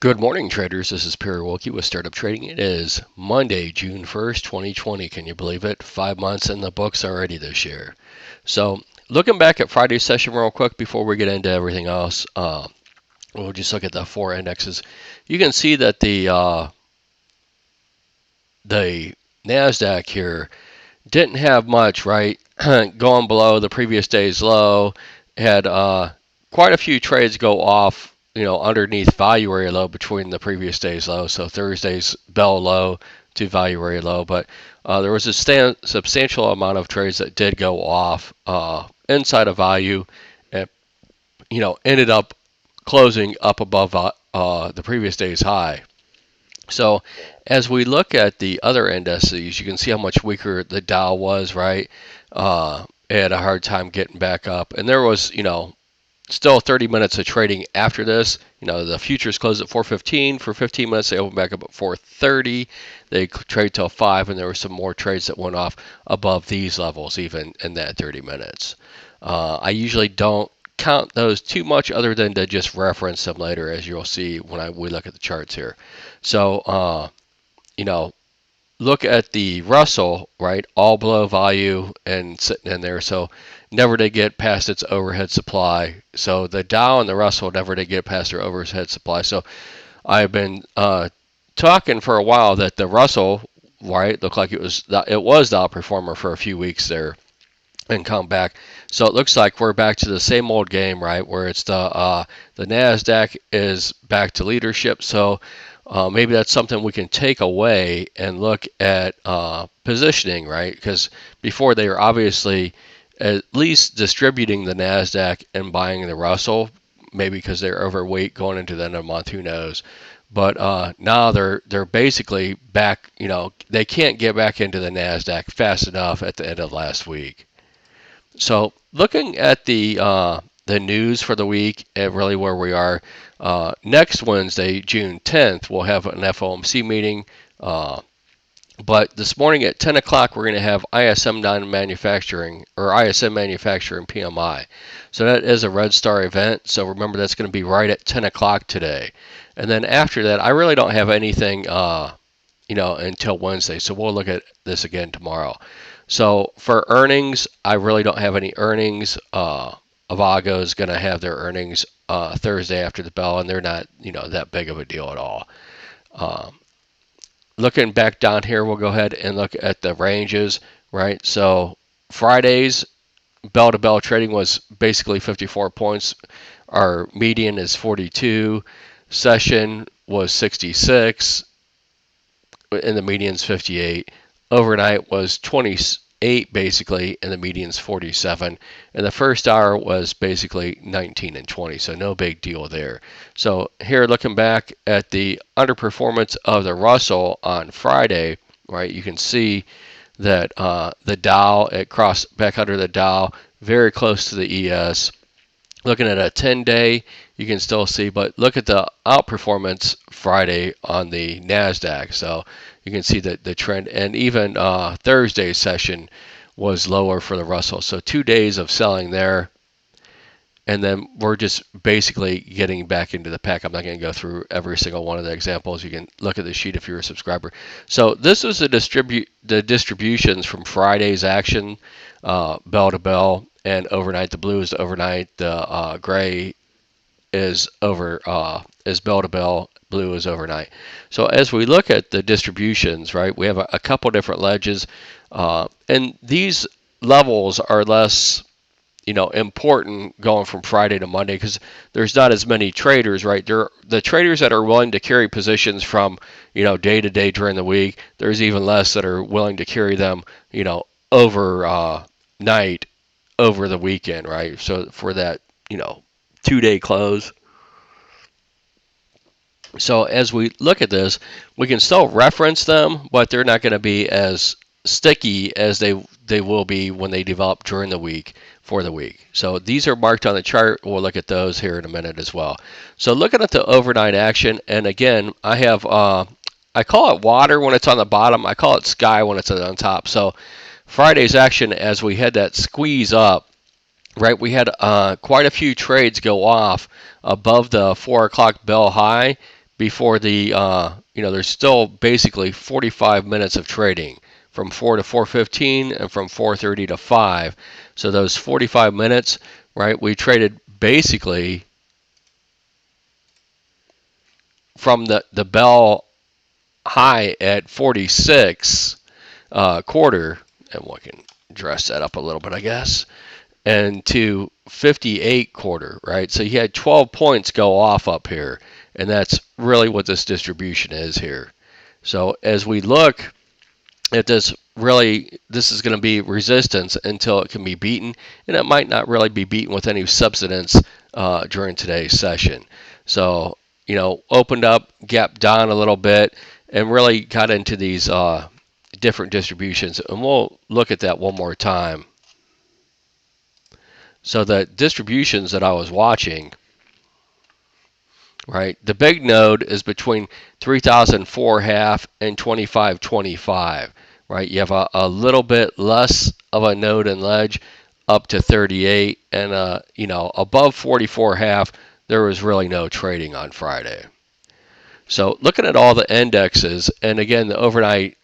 Good morning, traders. This is Wilkey with Startup Trading. It is Monday, June 1st, 2020. Can you believe it? 5 months in the books already this year. So, looking back at Friday's session real quick before we get into everything else, we'll just look at the four indexes. You can see that the Nasdaq here didn't have much, right? Going below the previous day's low, had quite a few trades go off, underneath value area low between the previous day's low. So Thursday's bell low to value area low, but there was a substantial amount of trades that did go off inside of value, and ended up closing up above the previous day's high. So as we look at the other indices, you can see how much weaker the Dow was, right? It had a hard time getting back up. And there was, still 30 minutes of trading after this. The futures closed at 4:15. For 15 minutes, they opened back up at 4:30. They trade till 5, and there were some more trades that went off above these levels, even in that 30 minutes. I usually don't count those too much other than to just reference them later, as you'll see when we look at the charts here. So, look at the Russell, right? All below value and sitting in there. So never did get past its overhead supply. So the Dow and the Russell never did get past their overhead supply. So I've been talking for a while that the Russell, right, looked like it was the outperformer for a few weeks there and come back. So it looks like we're back to the same old game, right? Where it's the Nasdaq is back to leadership. So maybe that's something we can take away and look at positioning, right? Because before they were obviously at least distributing the Nasdaq and buying the Russell, maybe because they're overweight going into the end of the month, who knows? But now they're basically back. They can't get back into the Nasdaq fast enough at the end of last week. So looking at the news for the week and really where we are, next Wednesday, June 10th, we'll have an FOMC meeting. But this morning at 10 o'clock, we're going to have ISM manufacturing PMI. So that is a Red Star event. So remember, that's going to be right at 10 o'clock today. And then after that, I really don't have anything, until Wednesday. So we'll look at this again tomorrow. So for earnings, I really don't have any earnings. Avago is going to have their earnings Thursday after the bell, and they're not, that big of a deal at all. Looking back down here, we'll go ahead and look at the ranges, right? So Friday's bell-to-bell trading was basically 54 points. Our median is 42. Session was 66, and the median's 58. Overnight was 28 basically, and the median's 47. And the first hour was basically 19 and 20, so no big deal there. So here, looking back at the underperformance of the Russell on Friday, right, you can see that the Dow, it crossed back under the Dow, very close to the ES. Looking at a 10-day, you can still see, but look at the outperformance Friday on the Nasdaq. So you can see that the trend, and even Thursday's session was lower for the Russell. So 2 days of selling there, and then we're just basically getting back into the pack. I'm not going to go through every single one of the examples. You can look at the sheet if you're a subscriber. So this is the distributions from Friday's action, bell to bell, and overnight. The blue is overnight. The gray is bell to bell. Blue is overnight. So as we look at the distributions, right, we have a couple different ledges, and these levels are less, important going from Friday to Monday because there's not as many traders, right? The traders that are willing to carry positions from, day to day during the week. There's even less that are willing to carry them, overnight over the weekend, right? So for that, 2-day close. So as we look at this, we can still reference them, but they're not going to be as sticky as they will be when they develop during the week for the week. So these are marked on the chart. We'll look at those here in a minute as well. So looking at the overnight action, and again, I have I call it water when it's on the bottom. I call it sky when it's on top. So Friday's action, as we had that squeeze up, right, we had quite a few trades go off above the 4 o'clock bell high, before the there's still basically 45 minutes of trading from 4 to 4:15 and from 4:30 to 5. So those 45 minutes, right? We traded basically from the bell high at 46 quarter, and we can dress that up a little bit, I guess, and to 58 quarter, right? So you had 12 points go off up here, and that's really what this distribution is here. So as we look at this, really, this is going to be resistance until it can be beaten, and it might not really be beaten with any substance during today's session. So, opened up, gapped down a little bit, and really got into these different distributions, and we'll look at that one more time. So the distributions that I was watching, right, the big node is between 3004 half and 2525, right? You have a little bit less of a node and ledge up to 38, and above 44 half, there was really no trading on Friday. So looking at all the indexes, and again, the overnight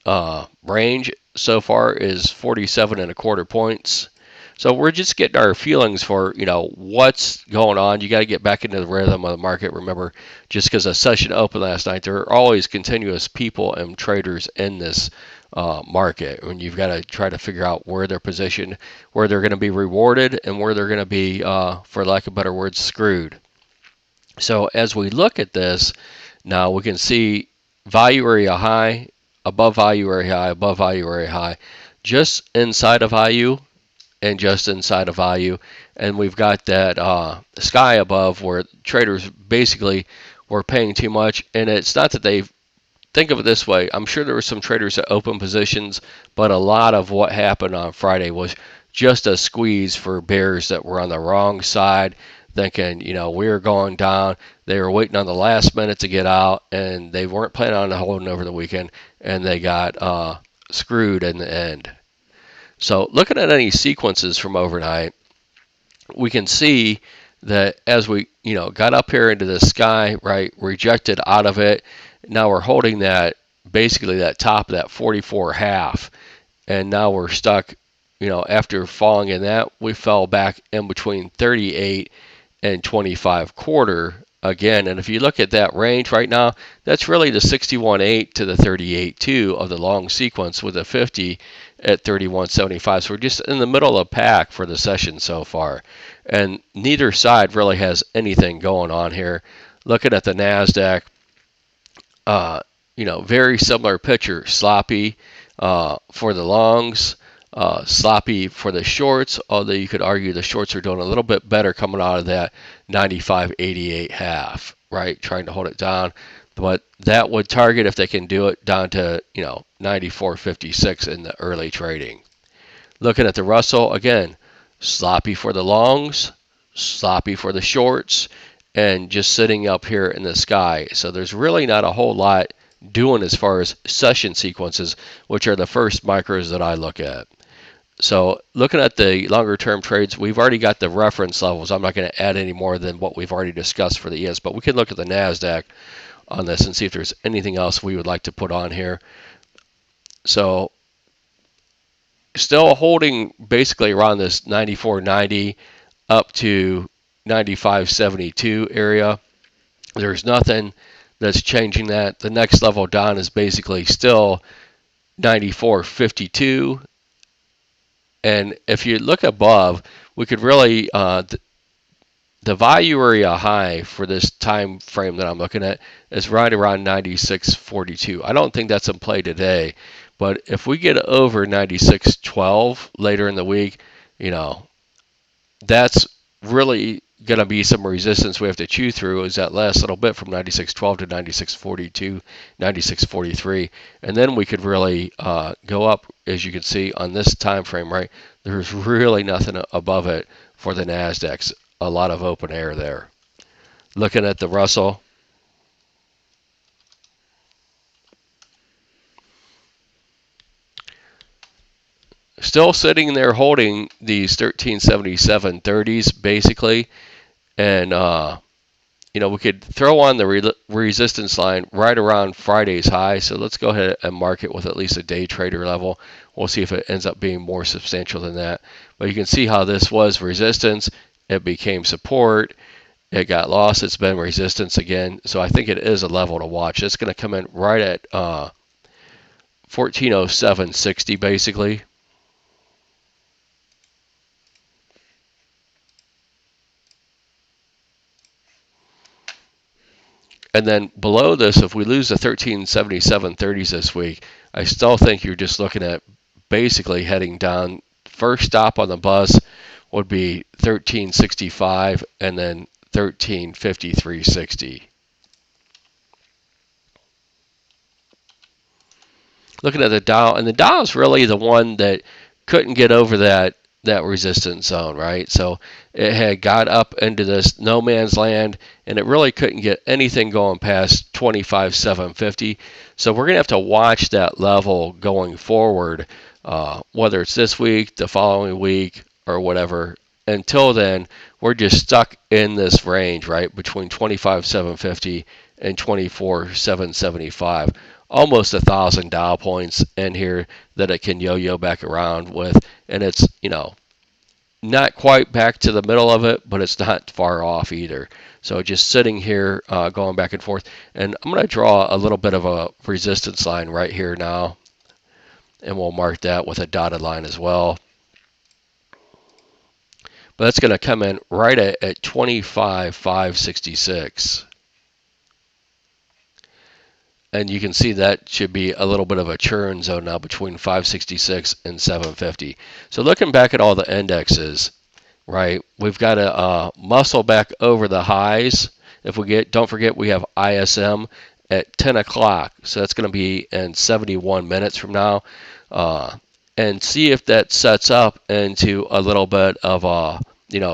range so far is 47 and a quarter points. So we're just getting our feelings for, what's going on. You got to get back into the rhythm of the market. Remember, just because a session opened last night, there are always continuous people and traders in this market. And you've got to try to figure out where they're positioned, where they're going to be rewarded, and where they're going to be, for lack of better words, screwed. So as we look at this, now we can see value area high, above value area high, above value area high, just inside of value, and just inside of value, and we've got that sky above where traders basically were paying too much. And it's not that they think of it this way. I'm sure there were some traders that opened positions, but a lot of what happened on Friday was just a squeeze for bears that were on the wrong side, thinking, we were going down. They were waiting on the last minute to get out, and they weren't planning on holding over the weekend, and they got screwed in the end. So looking at any sequences from overnight, we can see that as we, got up here into the sky, right, rejected out of it, now we're holding that, basically that top of that 44 half, and now we're stuck, after falling in that, we fell back in between 38 and 25 quarter again. And if you look at that range right now, that's really the 61.8 to the 38.2 of the long sequence with a 50 at 31.75. So we're just in the middle of the pack for the session so far. And neither side really has anything going on here. Looking at the Nasdaq, very similar picture. Sloppy for the longs, sloppy for the shorts, although you could argue the shorts are doing a little bit better coming out of that 95.88 half, right? Trying to hold it down. But that would target, if they can do it, down to 94.56 in the early trading. Looking at the Russell, again, sloppy for the longs, sloppy for the shorts, and just sitting up here in the sky. So there's really not a whole lot doing as far as session sequences, which are the first micros that I look at. So looking at the longer term trades, we've already got the reference levels. I'm not going to add any more than what we've already discussed for the ES, but we can look at the Nasdaq on this and see if there's anything else we would like to put on here. So still holding basically around this 94.90 up to 95.72 area. There's nothing that's changing that. The next level down is basically still 94.52. And if you look above, we could really, the value area high for this time frame that I'm looking at is right around 96.42. I don't think that's in play today, but if we get over 96.12 later in the week, that's really going to be some resistance we have to chew through, is that last little bit from 96.12 to 96.42, 96.43, and then we could really go up, as you can see on this time frame, right? There's really nothing above it for the Nasdaqs. A lot of open air there. Looking at the Russell, still sitting there holding these 1377.30s basically, and we could throw on the resistance line right around Friday's high. So let's go ahead and mark it with at least a day trader level. We'll see if it ends up being more substantial than that. But you can see how this was resistance. It became support. It got lost. It's been resistance again. So I think it is a level to watch. It's going to come in right at 1407.60 basically. And then below this, if we lose the 1377.30s this week, I still think you're just looking at basically heading down. First stop on the bus would be 1365 and then 1353.60. Looking at the Dow, and the Dow is really the one that couldn't get over that resistance zone, right? So it had got up into this no man's land, and it really couldn't get anything going past 25,750. So we're gonna have to watch that level going forward, whether it's this week, the following week, or whatever. Until then, we're just stuck in this range, right, between 25,750 and 24,775. Almost 1,000 Dow points in here that it can yo-yo back around with, and it's not quite back to the middle of it, but it's not far off either. So just sitting here, going back and forth, and I'm going to draw a little bit of a resistance line right here now, and we'll mark that with a dotted line as well. But that's going to come in right at 25,566. And you can see that should be a little bit of a churn zone now between 566 and 750. So looking back at all the indexes, right, we've got to muscle back over the highs. If we don't forget, we have ISM at 10 o'clock. So that's going to be in 71 minutes from now. And see if that sets up into a little bit of a,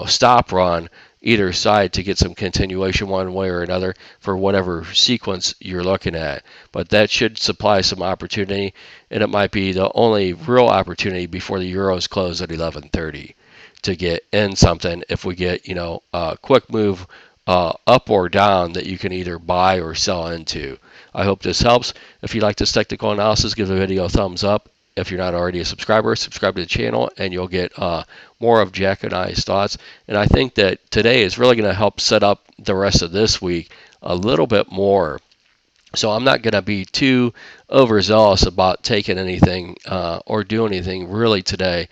stop run either side to get some continuation one way or another for whatever sequence you're looking at. But that should supply some opportunity, and it might be the only real opportunity before the Euros close at 11:30 to get in something if we get, a quick move up or down that you can either buy or sell into. I hope this helps. If you like this technical analysis, give the video a thumbs up. If you're not already a subscriber, subscribe to the channel, and you'll get more of Jack and I's thoughts. And I think that today is really going to help set up the rest of this week a little bit more. So I'm not going to be too overzealous about taking anything or doing anything really today.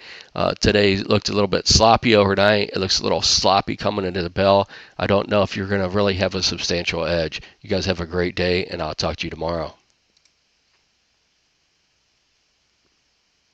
Today looked a little bit sloppy overnight. It looks a little sloppy coming into the bell. I don't know if you're going to really have a substantial edge. You guys have a great day, and I'll talk to you tomorrow.